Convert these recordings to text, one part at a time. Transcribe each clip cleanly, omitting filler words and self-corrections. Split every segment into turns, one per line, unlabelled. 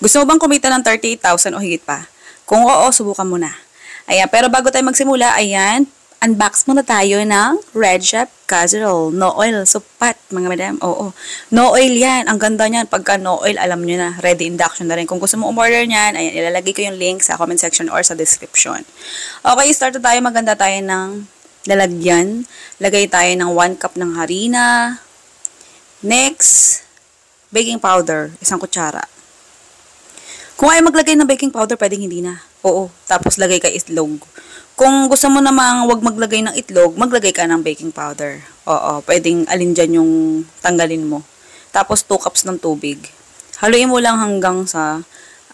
Gusto mo bang kumita ng 38,000 o higit pa? Kung oo, subukan mo na. Ayan, pero bago tayo magsimula, ayan, unbox muna tayo ng Red Chef Casserole. No oil, supat, mga madam. Oo, no oil yan. Ang ganda niyan. Pagka no oil, alam nyo na, ready induction na rin. Kung gusto mo umorder niyan, ayan, ilalagay ko yung link sa comment section or sa description. Okay, start na tayo. Maganda tayo ng lalagyan. Lagay tayo ng 1 cup ng harina. Next, baking powder, 1 kutsara. Kung ayaw maglagay ng baking powder, pwedeng hindi na. Oo, tapos lagay ka itlog. Kung gusto mo namang wag maglagay ng itlog, maglagay ka ng baking powder. Oo, pwedeng alin dyan yung tanggalin mo. Tapos 2 cups ng tubig. Haluin mo lang hanggang sa,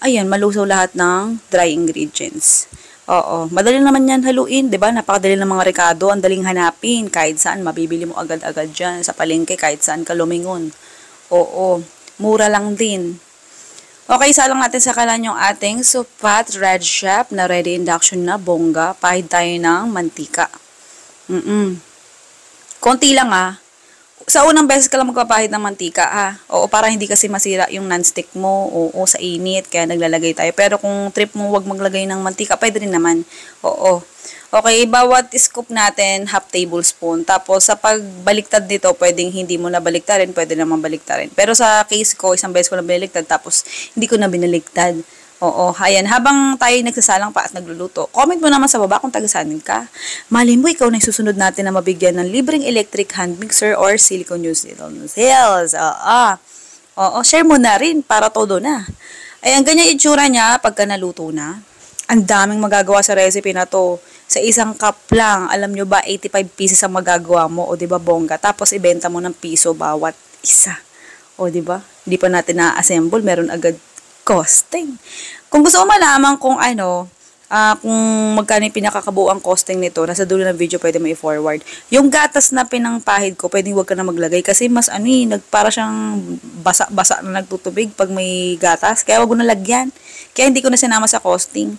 ayan, malusaw lahat ng dry ingredients. Oo, madali naman yan haluin, 'di ba? Napakadali ng mga rekado, ang daling hanapin, kahit saan mabibili mo agad-agad diyan sa palengke, kahit saan ka lumingon. Oo, mura lang din. Okay, salang natin sa kalan yung ating supat Red Chef na ready induction na bongga. Pahid tayo ng mantika. Konti lang Sa unang beses ka lang magpapahid ng mantika Oo, para hindi kasi masira yung non-stick mo. Oo, sa init, kaya naglalagay tayo. Pero kung trip mo wag maglagay ng mantika, pwede rin naman. Oo. Okay, bawat scoop natin, half tablespoon. Tapos, sa pagbaliktad nito, pwedeng hindi mo na baliktarin, pwede naman baliktarin. Pero sa case ko, isang beses ko na baliktad, tapos hindi ko na binaliktad. Oo, ayan. Habang tayo nagsasalang pa at nagluluto, comment mo naman sa baba kung taga-saan ka. Malay mo, ikaw na susunod natin na mabigyan ng libreng electric hand mixer or silicone utensils. Oo, share mo na rin para todo na. Ayan, ganyan itsura niya pagka naluto na. Ang daming magagawa sa recipe na to. Sa 1 cup lang, alam nyo ba, 85 pieces ang magagawa mo, o di ba bongga? Tapos ibenta mo ng piso bawat isa. O di ba? Hindi pa natin na-assemble, meron agad costing. Kung gusto mo malaman kung kung magkano yung pinakakabuang costing nito, nasa dulo ng video pwede mo i-forward. Yung gatas na pinangpahid ko, pwedeng wag ka na maglagay kasi mas para siyang basa-basa na nagtutubig pag may gatas. Kaya wag mo na lagyan. Kaya hindi ko na sinama sa costing.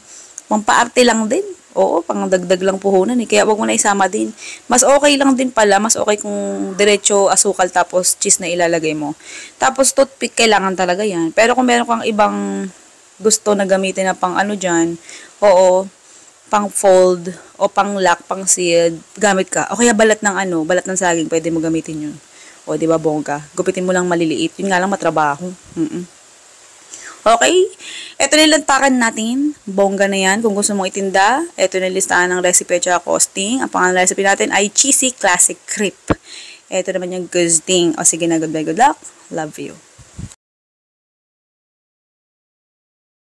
Pampaarte lang din. Oo, pangdagdag lang puhunan Kaya wag mo na isama din. Mas okay lang din pala. Mas okay kung diretso asukal tapos cheese na ilalagay mo. Tapos toothpick kailangan talaga yan. Pero kung meron kang ibang gusto na gamitin na pang dyan, oo, pang fold o pang lock, pang sealed, gamit ka. O kaya balat ng balat ng saging, pwede mo gamitin yun. O, di ba bongga? Gupitin mo lang maliliit. Yun nga lang matrabaho. Okay? Ito na lantakan natin. Bongga na yan. Kung gusto mong itinda, ito na listahan ng recipe at costing. Ang pangalan recipe natin ay Cheesy Classic Crepe. Ito naman yung gusting. O sige na, goodbye, good luck. Love you.